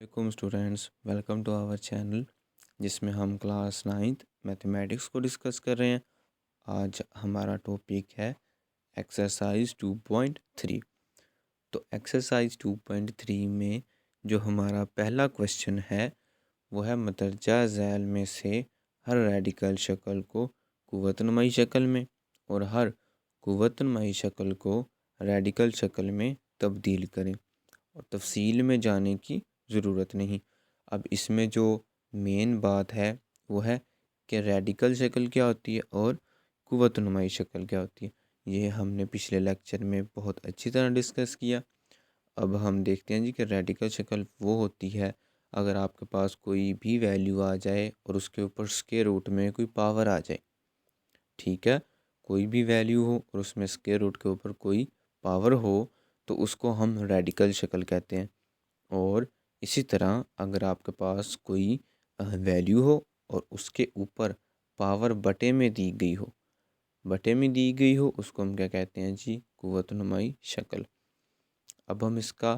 Welcome students, welcome to our channel जिसमें हम class 9th mathematics को डिस्कस कर रहे हैं। आज हमारा टॉपिक है एक्सरसाइज 2.3। तो एक्सरसाइज 2.3 में जो हमारा पहला क्वेश्चन है वो है मतरजा झैल में से हर रेडिकल शक्ल को कुव्वतनुमाई शक्ल में और हर कुव्वतनुमाई शक्ल को रेडिकल शक्ल में तब्दील करें और तफसील में जाने की ज़रूरत नहीं। अब इसमें जो मेन बात है वो है कि रेडिकल शक्ल क्या होती है और कुव्वतनुमाई शक्ल क्या होती है। ये हमने पिछले लेक्चर में बहुत अच्छी तरह डिस्कस किया। अब हम देखते हैं जी कि रेडिकल शक्ल वो होती है अगर आपके पास कोई भी वैल्यू आ जाए और उसके ऊपर स्क्वायर रूट में कोई पावर आ जाए। ठीक है, कोई भी वैल्यू हो और उसमें स्क्वायर रूट के ऊपर कोई पावर हो तो उसको हम रेडिकल शक्ल कहते हैं। और इसी तरह अगर आपके पास कोई वैल्यू हो और उसके ऊपर पावर बटे में दी गई हो, उसको हम क्या कहते हैं जी, कुव्वतनुमाई शक्ल। अब हम इसका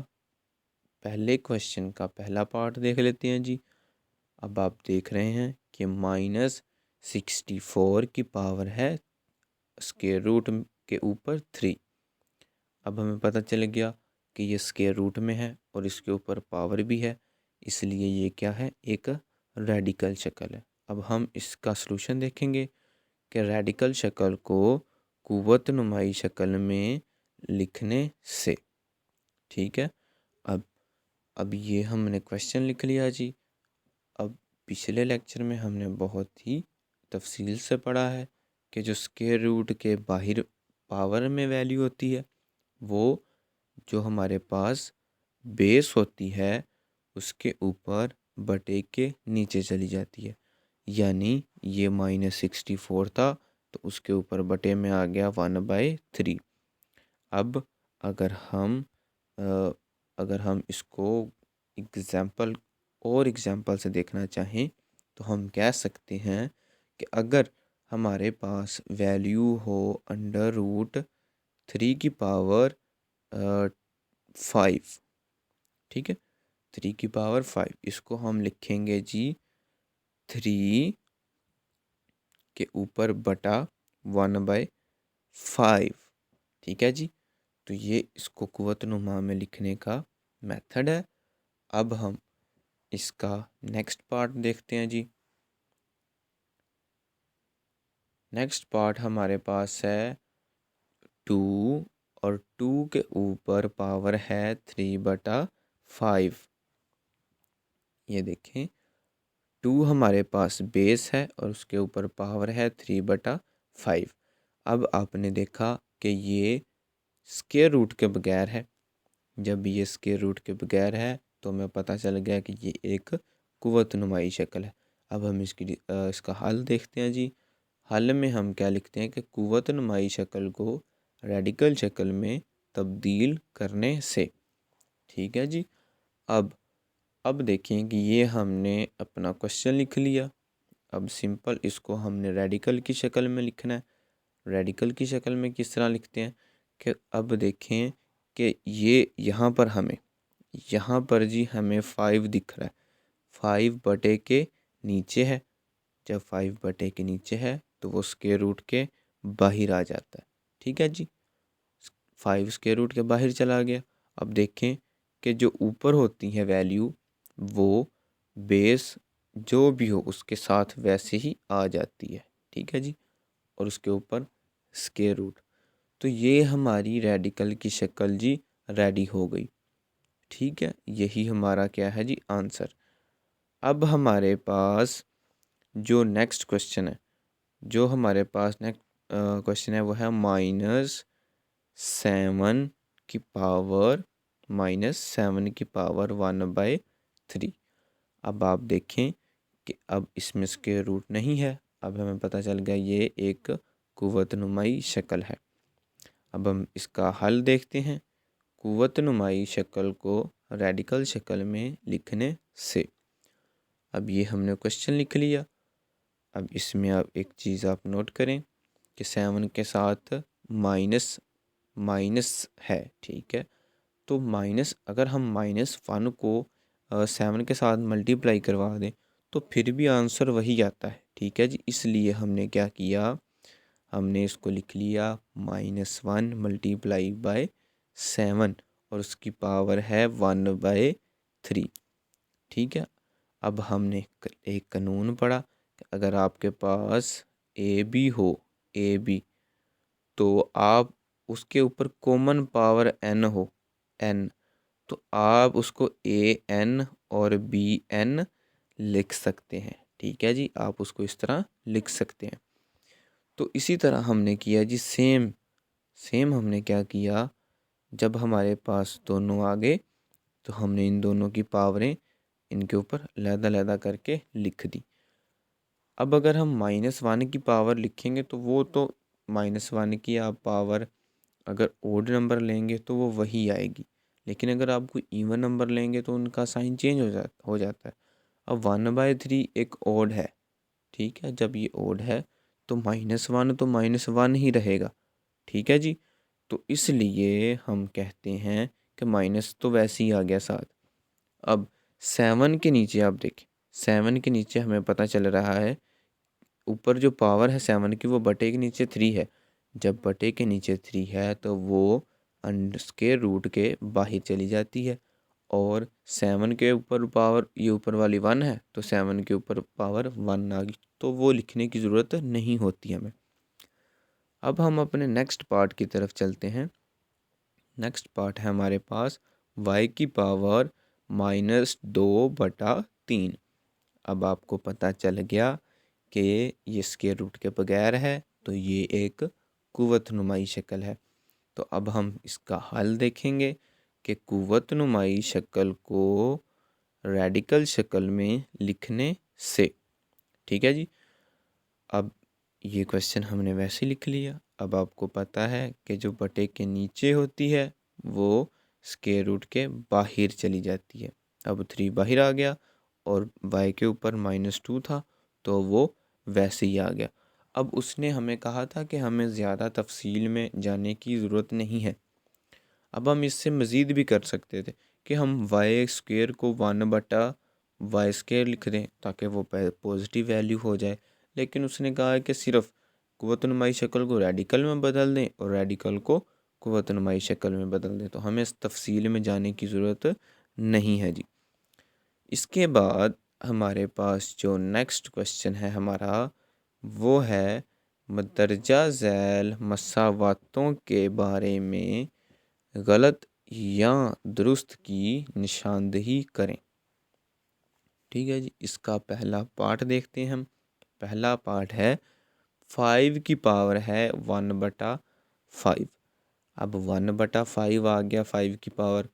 पहले क्वेश्चन का पहला पार्ट देख लेते हैं जी। अब आप देख रहे हैं कि -64 की पावर है स्क्वायर रूट के ऊपर 3। अब हमें पता चल गया कि ये स्क्वायर रूट में है और इसके ऊपर पावर भी है, इसलिए ये क्या है, एक रेडिकल शक्ल है। अब हम इसका सलूशन देखेंगे कि रेडिकल शक्ल को कुव्वतनुमाई शक्ल में लिखने से। ठीक है, अब ये हमने क्वेश्चन लिख लिया जी। अब पिछले लेक्चर में हमने बहुत ही तफसील से पढ़ा है कि जो स्क्वायर रूट के बाहर पावर में वैल्यू होती है वो जो हमारे पास बेस होती है उसके ऊपर बटे के नीचे चली जाती है। यानी ये -64 था तो उसके ऊपर बटे में आ गया 1/3। अब अगर हम इसको एग्जाम्पल से देखना चाहें तो हम कह सकते हैं कि अगर हमारे पास वैल्यू हो √3 की पावर 5। ठीक है, 3 की पावर 5 इसको हम लिखेंगे जी 3 के ऊपर बटा 1/5। ठीक है जी, तो ये इसको कुव्वतनुमा में लिखने का मेथड है। अब हम इसका नेक्स्ट पार्ट देखते हैं जी। नेक्स्ट पार्ट हमारे पास है 2 और 2 के ऊपर पावर है 3/5। ये देखें, 2 हमारे पास बेस है और उसके ऊपर पावर है 3/5। अब आपने देखा कि ये स्क्वायर रूट के बगैर है। जब ये स्क्वायर रूट के बगैर है तो हमें पता चल गया कि ये एक कुव्वतनुमाई शक्ल है। अब हम इसका हल देखते हैं जी। हल में हम क्या लिखते हैं कि कुव्वतनुमाई शक्ल को रेडिकल शक्ल में तब्दील करने से। ठीक है जी, अब देखें कि ये हमने अपना क्वेश्चन लिख लिया। अब सिंपल इसको हमने रेडिकल की शक्ल में लिखना है। रेडिकल की शक्ल में किस तरह लिखते हैं कि अब देखें कि ये यहाँ पर जी हमें 5 दिख रहा है, 5 बटे के नीचे है। जब 5 बटे के नीचे है तो वो स्क्वायर रूट के बाहर आ जाता है। ठीक है जी, 5 स्क्वायर रूट के बाहर चला गया। अब देखें कि जो ऊपर होती है वैल्यू वो बेस जो भी हो उसके साथ वैसे ही आ जाती है। ठीक है जी, और उसके ऊपर स्क्वायर रूट। तो ये हमारी रेडिकल की शक्ल जी रेडी हो गई। ठीक है, यही हमारा क्या है जी, आंसर। अब हमारे पास जो नेक्स्ट क्वेश्चन है, जो हमारे पास नेक्स्ट क्वेश्चन है वो है -7 की पावर 1/3। अब आप देखें कि अब इसमें स्क्वायर रूट नहीं है। अब हमें पता चल गया ये एक कुव्वतनुमाई शक्ल है। अब हम इसका हल देखते हैं कुव्वतनुमाई शक्ल को रेडिकल शक्ल में लिखने से। अब ये हमने क्वेश्चन लिख लिया। अब इसमें आप एक चीज़ आप नोट करें कि 7 के साथ माइनस माइनस है। ठीक है, तो माइनस अगर हम -1 को 7 के साथ मल्टीप्लाई करवा दें तो फिर भी आंसर वही आता है। ठीक है जी, इसलिए हमने क्या किया, हमने इसको लिख लिया -1 मल्टीप्लाई बाय 7 और उसकी पावर है 1/3। ठीक है, अब हमने एक कानून पढ़ा कि अगर आपके पास ए बी हो, ए बी, तो आप उसके ऊपर कॉमन पावर n हो, n, तो आप उसको ए एन और बी एन लिख सकते हैं। ठीक है जी, आप उसको इस तरह लिख सकते हैं। तो इसी तरह हमने किया जी, सेम सेम हमने क्या किया, जब हमारे पास दोनों आ गए तो हमने इन दोनों की पावरें इनके ऊपर लहदा करके लिख दी। अब अगर हम -1 की पावर लिखेंगे तो वो तो -1 की आप पावर अगर ओड नंबर लेंगे तो वो वही आएगी, लेकिन अगर आप कोई इवन नंबर लेंगे तो उनका साइन चेंज हो जाता है। अब 1/3 एक ओड है। ठीक है, जब ये ओड है तो -1 तो -1 ही रहेगा। ठीक है जी, तो इसलिए हम कहते हैं कि माइनस तो वैसे ही आ गया साथ। अब 7 के नीचे आप देखें, 7 के नीचे हमें पता चल रहा है ऊपर जो पावर है 7 की वो बटे के नीचे 3 है। जब बटे के नीचे 3 है तो वो स्क्वायर रूट के बाहर चली जाती है, और 7 के ऊपर पावर ये ऊपर वाली 1 है तो 7 के ऊपर पावर 1 आ गई, तो वो लिखने की ज़रूरत नहीं होती हमें। अब हम अपने नेक्स्ट पार्ट की तरफ चलते हैं। नेक्स्ट पार्ट है हमारे पास y की पावर -2/3। अब आपको पता चल गया कि ये स्क्वायर रूट के बगैर है, तो ये एक कुव्वतनुमाई शक्ल है। तो अब हम इसका हल देखेंगे कि कुव्वतनुमाई शक्ल को रेडिकल शक्ल में लिखने से। ठीक है जी, अब ये क्वेश्चन हमने वैसे लिख लिया। अब आपको पता है कि जो बटे के नीचे होती है वो स्क्वायर रूट के बाहर चली जाती है। अब 3 बाहर आ गया और y के ऊपर -2 था तो वो वैसे ही आ गया। अब उसने हमें कहा था कि हमें ज़्यादा तफसील में जाने की ज़रूरत नहीं है। अब हम इससे मज़ीद भी कर सकते थे कि हम y² को 1/y² लिख दें ताकि वो पॉजिटिव वैल्यू हो जाए, लेकिन उसने कहा है कि सिर्फ कुव्वतनुमाई शक्ल को रेडिकल में बदल दें और रेडिकल को कुव्वतनुमाई शक्ल में बदल दें, तो हमें इस तफसील में जाने की ज़रूरत नहीं है जी। इसके बाद हमारे पास जो नेक्स्ट क्वेश्चन है हमारा, वो है मदरजा झैल मसावातों के बारे में गलत या दुरुस्त की निशानदेही करें। ठीक है जी, इसका पहला पार्ट देखते हैं हम। पहला पार्ट है 5 की पावर है 1/5। अब 1/5 आ गया 5 की पावर,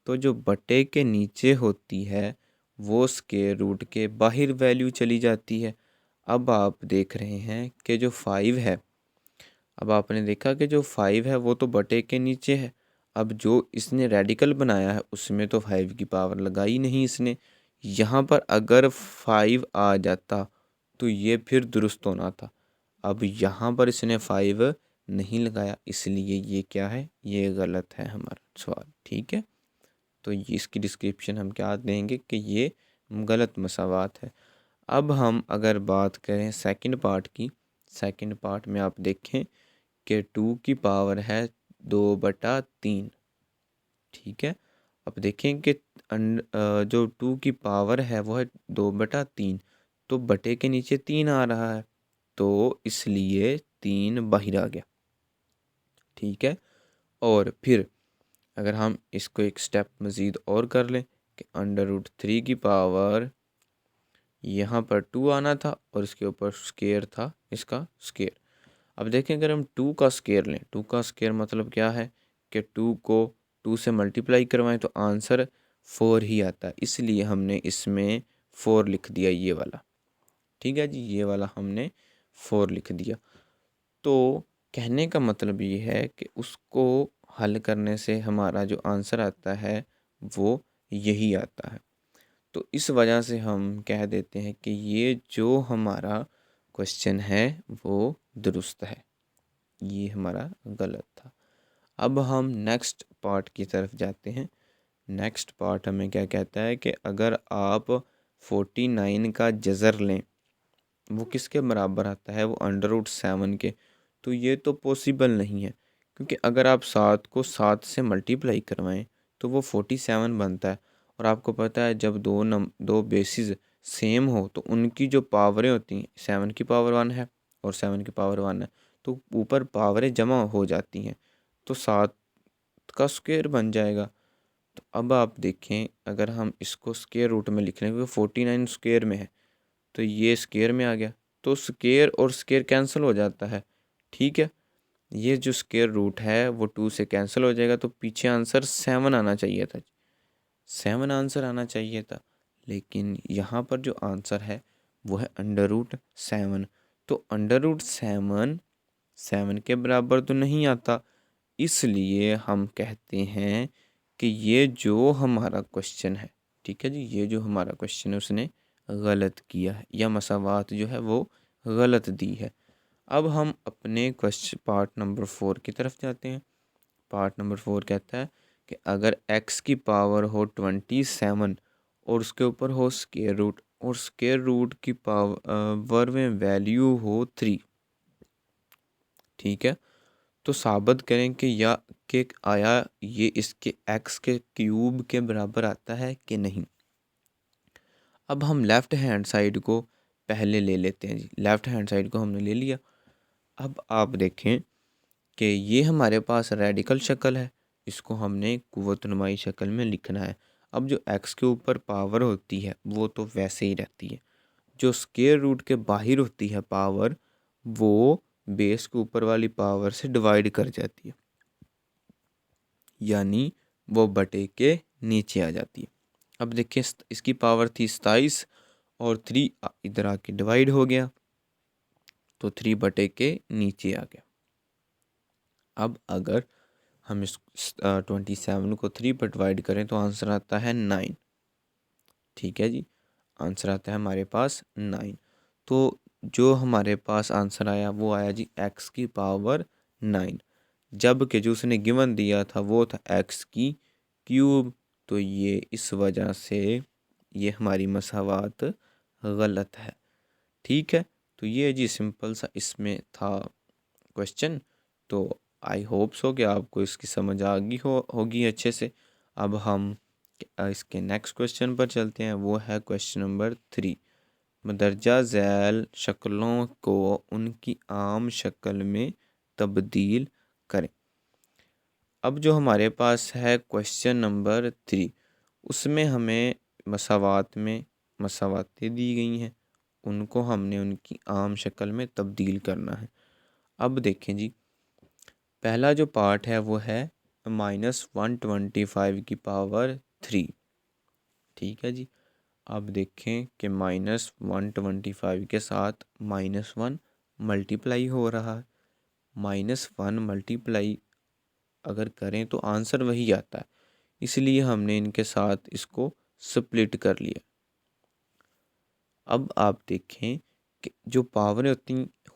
तो जो बटे के नीचे होती है वो स्क्वायर रूट के बाहर वैल्यू चली जाती है। अब आप देख रहे हैं कि जो 5 है, अब आपने देखा कि जो 5 है वो तो बटे के नीचे है। अब जो इसने रेडिकल बनाया है उसमें तो 5 की पावर लगाई नहीं इसने। यहाँ पर अगर 5 आ जाता तो ये फिर दुरुस्त होना था। अब यहाँ पर इसने 5 नहीं लगाया, इसलिए ये क्या है, ये गलत है हमारा सवाल। ठीक है, तो ये इसकी डिस्क्रिप्शन हम क्या देंगे कि ये गलत मसावात है। अब हम अगर बात करें सेकंड पार्ट की, सेकंड पार्ट में आप देखें कि 2 की पावर है 2/3। ठीक है, अब देखें कि जो 2 की पावर है वो है 2/3, तो बटे के नीचे 3 आ रहा है तो इसलिए 3 बाहर आ गया। ठीक है, और फिर अगर हम इसको एक स्टेप मज़ीद और कर लें कि √3 की पावर यहाँ पर 2 आना था और इसके ऊपर स्क्वायर था इसका स्क्वायर। अब देखें अगर हम 2 का स्क्वायर लें, 2 का स्क्वायर मतलब क्या है कि 2 को 2 से मल्टीप्लाई करवाएं तो आंसर 4 ही आता है, इसलिए हमने इसमें 4 लिख दिया ये वाला। ठीक है जी, ये वाला हमने 4 लिख दिया। तो कहने का मतलब ये है कि उसको हल करने से हमारा जो आंसर आता है वो यही आता है। तो इस वजह से हम कह देते हैं कि ये जो हमारा क्वेश्चन है वो दुरुस्त है, ये हमारा गलत था। अब हम नेक्स्ट पार्ट की तरफ जाते हैं। नेक्स्ट पार्ट हमें क्या कहता है कि अगर आप 49 का जज़र लें, वो किसके बराबर आता है? वो √7 के। तो ये तो पॉसिबल नहीं है, क्योंकि अगर आप 7 को 7 से मल्टीप्लाई करवाएं तो वो 47 बनता है। और आपको पता है जब दो बेसिस सेम हो तो उनकी जो पावरें होती हैं, 7 की पावर 1 है और 7 की पावर 1 है, तो ऊपर पावरें जमा हो जाती हैं, तो 7 का स्क्वायर बन जाएगा। तो अब आप देखें, अगर हम इसको स्क्वायर रूट में लिख लें, क्योंकि 49 स्क्वायर में है तो ये स्क्वायर में आ गया, तो स्क्वायर और स्क्वायर कैंसिल हो जाता है। ठीक है, ये जो स्क्वायर रूट है वो 2 से कैंसिल हो जाएगा, तो पीछे आंसर 7 आना चाहिए था। 7 आंसर आना चाहिए था, लेकिन यहाँ पर जो आंसर है वो है √7। तो √7 7 के बराबर तो नहीं आता, इसलिए हम कहते हैं कि ये जो हमारा क्वेश्चन है, ठीक है जी, ये जो हमारा क्वेश्चन है उसने गलत किया है, या मसावात जो है वो गलत दी है। अब हम अपने क्वेश्चन पार्ट नंबर 4 की तरफ जाते हैं। पार्ट नंबर 4 कहता है कि अगर x की पावर हो 27 और उसके ऊपर हो स्क्वायर रूट, और स्क्वायर रूट की पावर में वैल्यू हो 3, ठीक है, तो साबित करें कि या कि आया ये इसके x के क्यूब के बराबर आता है कि नहीं। अब हम लेफ़्ट हैंड साइड को पहले ले लेते हैं जी। लेफ़्ट हैंड साइड को हमने ले लिया। अब आप देखें कि ये हमारे पास रेडिकल शक्ल है, इसको हमने कुव्वतनुमाई शक्ल में लिखना है। अब जो x के ऊपर पावर होती है वो तो वैसे ही रहती है, जो स्क्वायर रूट के बाहर होती है पावर, वो बेस के ऊपर वाली पावर से डिवाइड कर जाती है, यानी वो बटे के नीचे आ जाती है। अब देखिए, इसकी पावर थी 27 और 3 इधर आके डिवाइड हो गया, तो 3 बटे के नीचे आ गया। अब अगर हम इस 27 को 3 पर डिवाइड करें तो आंसर आता है 9। ठीक है जी, आंसर आता है हमारे पास 9। तो जो हमारे पास आंसर आया वो आया जी x की पावर 9, जबकि जो उसने गिवन दिया था वो था x की क्यूब। तो ये इस वजह से ये हमारी मसावात गलत है। ठीक है, तो ये जी सिंपल सा इसमें था क्वेश्चन। तो आई होप सो कि आपको इसकी समझ आ गई होगी अच्छे से। अब हम इसके नेक्स्ट क्वेश्चन पर चलते हैं, वो है क्वेश्चन नंबर 3। मदरजा झैल शक्लों को उनकी आम शक्ल में तब्दील करें। अब जो हमारे पास है क्वेश्चन नंबर 3, उसमें हमें मसावात में मसावातें दी गई हैं, उनको हमने उनकी आम शक्ल में तब्दील करना है। अब देखें जी, पहला जो पार्ट है वो है -125 की पावर 3। ठीक है जी, अब देखें कि -125 के साथ -1 मल्टीप्लाई हो रहा है। -1 मल्टीप्लाई अगर करें तो आंसर वही आता है, इसलिए हमने इनके साथ इसको स्प्लिट कर लिया। अब आप देखें कि जो पावरें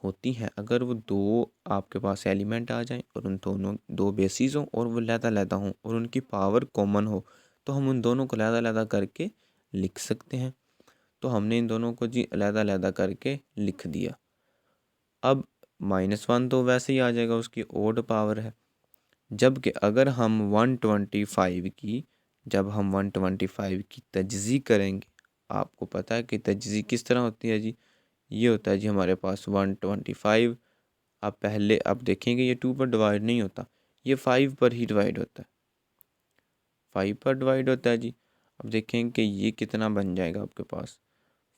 होती हैं, अगर वो दो आपके पास एलिमेंट आ जाएं और उन दोनों दो बेसिस हों और वो लैदा हों और उनकी पावर कॉमन हो, तो हम उन दोनों को लैदा करके लिख सकते हैं। तो हमने इन दोनों को जी लैदा करके लिख दिया। अब -1 तो वैसे ही आ जाएगा, उसकी ओड पावर है। जबकि अगर हम 125 की जब हम 125 की तजज़ी करेंगे, आपको पता है कि तजज़ी किस तरह होती है जी। ये होता है जी हमारे पास 125। आप पहले आप देखेंगे ये 2 पर डिवाइड नहीं होता, ये 5 पर ही डिवाइड होता है, 5 पर डिवाइड होता है जी। अब देखेंगे कि ये कितना बन जाएगा, आपके पास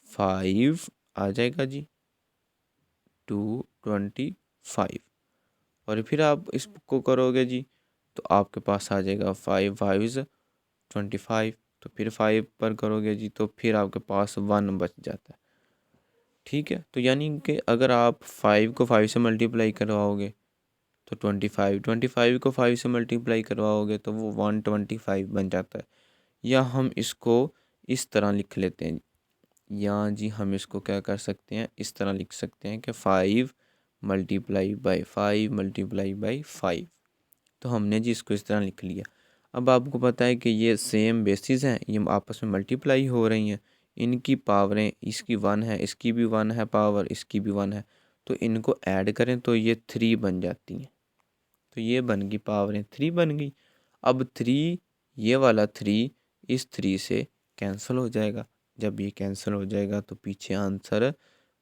5 आ जाएगा जी 225। और फिर आप इसको करोगे जी तो आपके पास आ जाएगा 5 5 25। तो फिर 5 पर करोगे जी तो फिर आपके पास 1 बच जाता है। ठीक है, तो यानी कि अगर आप 5 को 5 से मल्टीप्लाई करवाओगे तो 25 को 5 से मल्टीप्लाई करवाओगे तो वो 125 बन जाता है। या हम इसको इस तरह लिख लेते हैं, या जी हम इसको क्या कर सकते हैं, इस तरह लिख सकते हैं कि 5 मल्टीप्लाई बाई 5 मल्टीप्लाई बाई 5। तो हमने जी इसको इस तरह लिख लिया। अब आपको पता है कि ये सेम बेसिस हैं, ये आपस में मल्टीप्लाई हो रही हैं, इनकी पावरें, इसकी 1 है, इसकी भी 1 है पावर, इसकी भी 1 है, तो इनको ऐड करें तो ये 3 बन जाती हैं। तो ये बन गई पावरें 3 बन गई। अब 3, ये वाला 3 इस 3 से कैंसिल हो जाएगा। जब ये कैंसिल हो जाएगा तो पीछे आंसर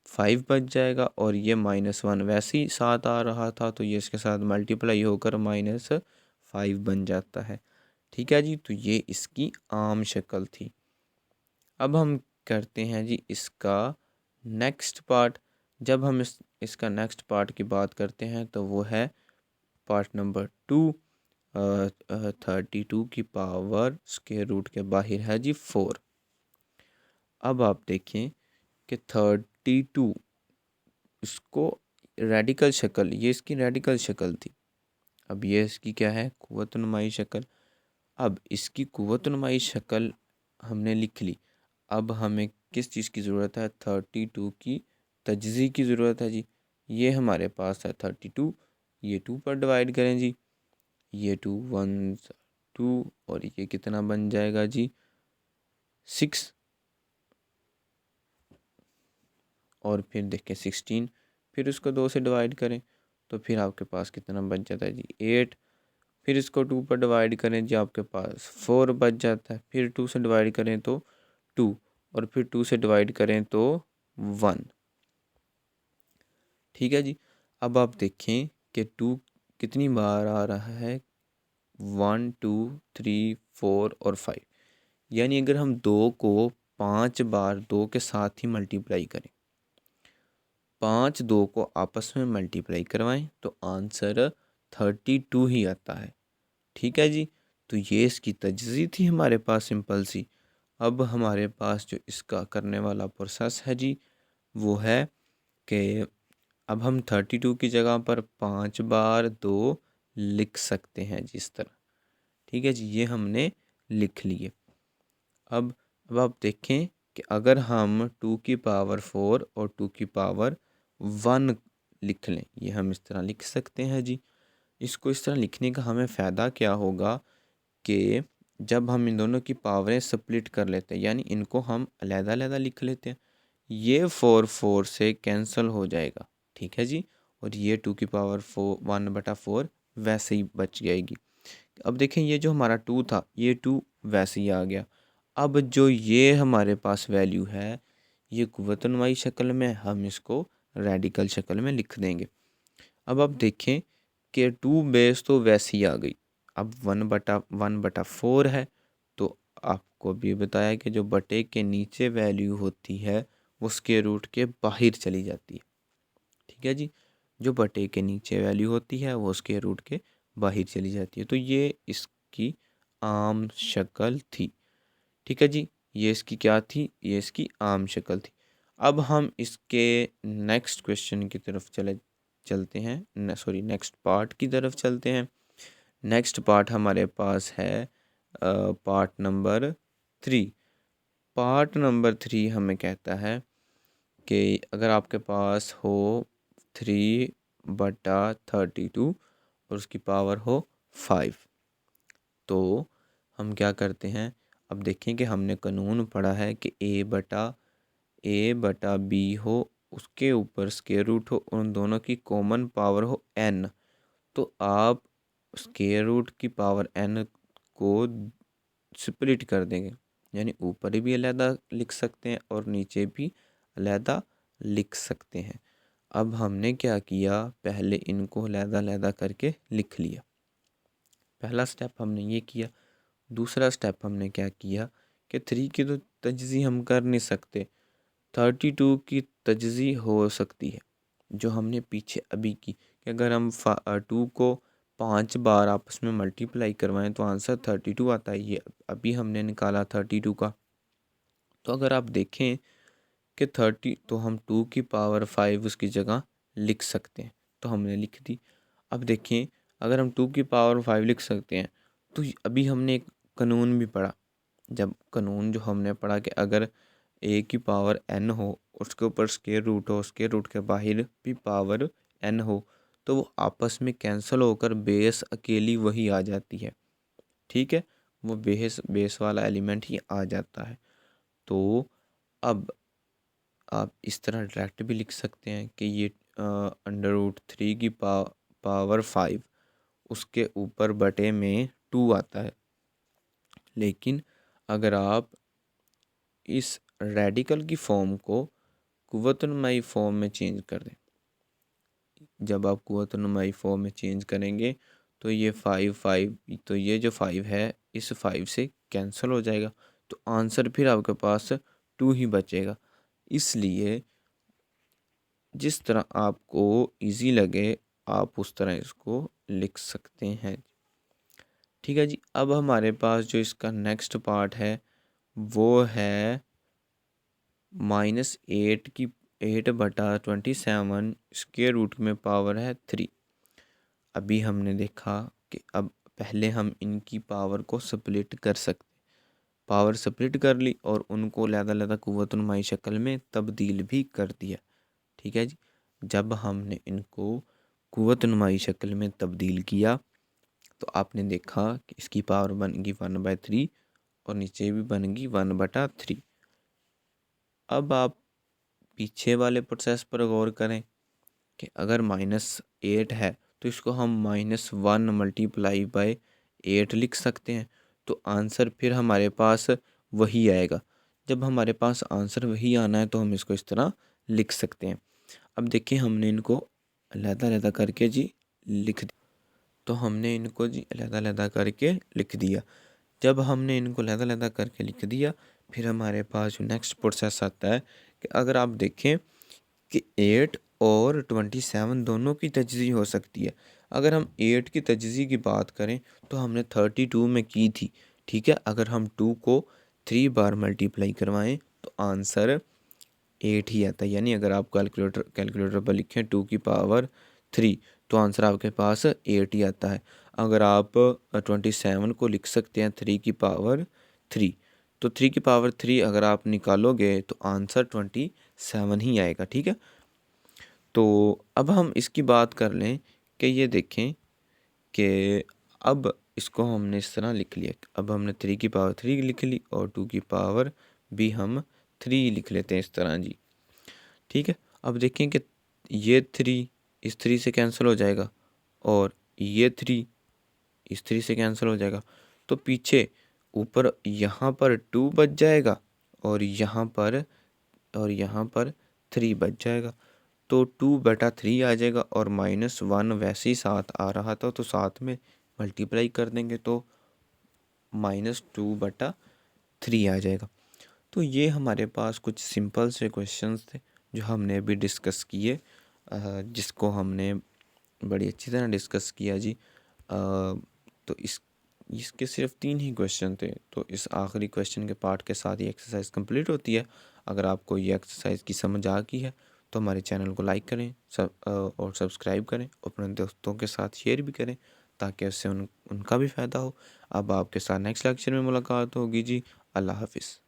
5 बच जाएगा, और ये -1 वैसे ही 7 आ रहा था तो ये इसके साथ मल्टीप्लाई होकर -5 बन जाता है। ठीक है जी, तो ये इसकी आम शक्ल थी। अब हम करते हैं जी इसका नेक्स्ट पार्ट। जब हम इसका नेक्स्ट पार्ट की बात करते हैं तो वो है पार्ट नंबर 2। 32 की पावर स्क्वायर रूट के बाहर है जी 4। अब आप देखें कि 32 इसको रेडिकल शक्ल, ये इसकी रेडिकल शक्ल थी। अब ये इसकी क्या है, कुव्वतनुमाई शक्ल। अब इसकी कुव्वतनुमाई शक्ल हमने लिख ली। अब हमें किस चीज़ की ज़रूरत है, 32 की तजज़ी की ज़रूरत है जी। ये हमारे पास है 32, ये 2 पर डिवाइड करें जी, ये 2 1 2, और ये कितना बन जाएगा जी 6, और फिर देखें 16, फिर उसको 2 से डिवाइड करें तो फिर आपके पास कितना बच जाता है जी 8, फिर इसको 2 पर डिवाइड करें जी आपके पास 4 बच जाता है, फिर 2 से डिवाइड करें तो 2, और फिर 2 से डिवाइड करें तो 1। ठीक है जी। अब आप देखें कि 2 कितनी बार आ रहा है, 1 2 3 4 और 5, यानी अगर हम 2 को 5 बार 2 के साथ ही मल्टीप्लाई करें, 5 2 को आपस में मल्टीप्लाई करवाएं तो आंसर 32 ही आता है। ठीक है जी, तो ये इसकी तजज़ी थी हमारे पास सिंपल सी। अब हमारे पास जो इसका करने वाला प्रोसेस है जी वो है कि अब हम 32 की जगह पर 5 बार 2 लिख सकते हैं जी इस तरह। ठीक है जी, ये हमने लिख लिए। अब आप देखें कि अगर हम 2 की पावर 4 और 2 की पावर 1 लिख लें, ये हम इस तरह लिख सकते हैं जी। इसको इस तरह लिखने का हमें फ़ायदा क्या होगा कि जब हम इन दोनों की पावरें स्प्लिट कर लेते हैं, यानी इनको हम अलग-अलग लिख लेते हैं, ये 4 4 से कैंसिल हो जाएगा। ठीक है जी, और ये 2 की पावर 1/4 वैसे ही बच जाएगी। अब देखें ये जो हमारा 2 था, ये 2 वैसे ही आ गया। अब जो ये हमारे पास वैल्यू है, ये कुव्वतनुमाई शक्ल में, हम इसको रेडिकल शक्ल में लिख देंगे। अब आप देखें कि 2 बेस तो वैसे ही आ गई। अब 1/4 है, तो आपको भी बताया कि जो बटे के नीचे वैल्यू होती है वो स्क्वायर रूट के बाहर चली जाती है। ठीक है जी, जो बटे के नीचे वैल्यू होती है वो स्क्वायर रूट के बाहर चली जाती है। तो ये इसकी आम शक्ल थी। ठीक है जी, ये इसकी क्या थी, ये इसकी आम शक्ल थी। अब हम इसके नेक्स्ट क्वेश्चन की तरफ चलते हैं, सॉरी नेक्स्ट पार्ट की तरफ चलते हैं। नेक्स्ट पार्ट हमारे पास है पार्ट नंबर 3। पार्ट नंबर 3 हमें कहता है कि अगर आपके पास हो 3/32 और उसकी पावर हो 5, तो हम क्या करते हैं। अब देखें कि हमने कानून पढ़ा है कि a/b हो, उसके ऊपर स्क्वायर रूट हो, उन दोनों की कॉमन पावर हो n, तो आप स्क्वायर रूट की पावर n को स्प्लिट कर देंगे, यानी ऊपर भी अलहदा लिख सकते हैं और नीचे भी अलहदा लिख सकते हैं। अब हमने क्या किया, पहले इनको अलहदा करके लिख लिया। पहला स्टेप हमने ये किया। दूसरा स्टेप हमने क्या किया कि 3 की तो तजज़ी हम कर नहीं सकते, 32 की तजज़ी हो सकती है, जो हमने पीछे अभी की कि अगर हम 2 को 5 बार आपस में मल्टीप्लाई करवाएं तो आंसर 32 आता है। ये अभी हमने निकाला 32 का। तो अगर आप देखें कि 30, तो हम 2 की पावर 5 उसकी जगह लिख सकते हैं, तो हमने लिख दी। अब देखें अगर हम 2 की पावर 5 लिख सकते हैं तो अभी हमने एक कानून भी पढ़ा। जब कानून जो हमने पढ़ा कि अगर a की पावर n हो, उसके ऊपर स्क्वायर रूट हो, स्क्वायर रूट के बाहर भी पावर n हो, तो वो आपस में कैंसिल होकर बेस अकेली वही आ जाती है। ठीक है, वो बेस वाला एलिमेंट ही आ जाता है। तो अब आप इस तरह डायरेक्ट भी लिख सकते हैं कि ये √3 की पावर 5 उसके ऊपर बटे में 2 आता है। लेकिन अगर आप इस रेडिकल की फॉर्म को कुव्वतनुमाई फॉर्म में चेंज कर दें, जब आप कुव्वतनुमाई फॉर्म में चेंज करेंगे तो ये 5 तो ये जो 5 है इस 5 से कैंसिल हो जाएगा, तो आंसर फिर आपके पास 2 ही बचेगा। इसलिए जिस तरह आपको इजी लगे आप उस तरह इसको लिख सकते हैं। ठीक है जी, अब हमारे पास जो इसका नेक्स्ट पार्ट है वो है -8/27 स्क्वायर रूट में पावर है 3। अभी हमने देखा कि अब पहले हम इनकी पावर को स्प्लिट कर सकते, पावर स्प्लिट कर ली और उनको अलग-अलग कुव्वतनुमाई शक्ल में तब्दील भी कर दिया। ठीक है जी, जब हमने इनको कुव्वतनुमाई शक्ल में तब्दील किया तो आपने देखा कि इसकी पावर बन गई 1/3 और नीचे भी बन गई 1/3। अब आप पीछे वाले प्रोसेस पर गौर करें कि अगर -8 है तो इसको हम -1 × 8 लिख सकते हैं, तो आंसर फिर हमारे पास वही आएगा। जब हमारे पास आंसर वही आना है तो हम इसको इस तरह लिख सकते हैं। अब देखिए हमने इनको अलग-अलग करके जी लिख दिया, तो हमने इनको जी अलग-अलग करके लिख दिया। जब हमने इनको अलग-अलग करके लिख दिया फिर हमारे पास जो नेक्स्ट प्रोसेस आता है कि अगर आप देखें कि 8 और 27 दोनों की तजज़ी हो सकती है। अगर हम 8 की तजज़ी की बात करें तो हमने 32 में की थी। ठीक है, अगर हम 2 को 3 बार मल्टीप्लाई करवाएं तो आंसर 8 ही आता है। यानी अगर आप कैलकुलेटर पर लिखें 2 की पावर 3 तो आंसर आपके पास 8 ही आता है। अगर आप 27 को लिख सकते हैं 3 की पावर 3, तो 3 की पावर 3 अगर आप निकालोगे तो आंसर 27 ही आएगा। ठीक है, तो अब हम इसकी बात कर लें कि ये देखें कि अब इसको हमने इस तरह लिख लिया। अब हमने 3 की पावर 3 लिख ली और 2 की पावर भी हम 3 लिख लेते हैं इस तरह जी। ठीक है, अब देखें कि ये 3 इस 3 से कैंसिल हो जाएगा और ये 3 इस 3 से कैंसिल हो जाएगा, तो पीछे ऊपर यहाँ पर 2 बच जाएगा और यहाँ पर 3 बच जाएगा, तो 2/3 आ जाएगा और -1 वैसे ही साथ आ रहा था तो साथ में मल्टीप्लाई कर देंगे तो -2/3 आ जाएगा। तो ये हमारे पास कुछ सिंपल से क्वेश्चंस थे जो हमने अभी डिस्कस किए, जिसको हमने बड़ी अच्छी तरह डिस्कस किया जी। तो इसके सिर्फ 3 ही क्वेश्चन थे, तो इस आखिरी क्वेश्चन के पार्ट के साथ ये एक्सरसाइज कंप्लीट होती है। अगर आपको ये एक्सरसाइज की समझ आ गई है तो हमारे चैनल को लाइक करें और सब्सक्राइब करें, अपने दोस्तों के साथ शेयर भी करें ताकि उससे उनका भी फ़ायदा हो। अब आपके साथ नेक्स्ट लेक्चर में मुलाकात होगी जी। अल्लाह हाफिज़।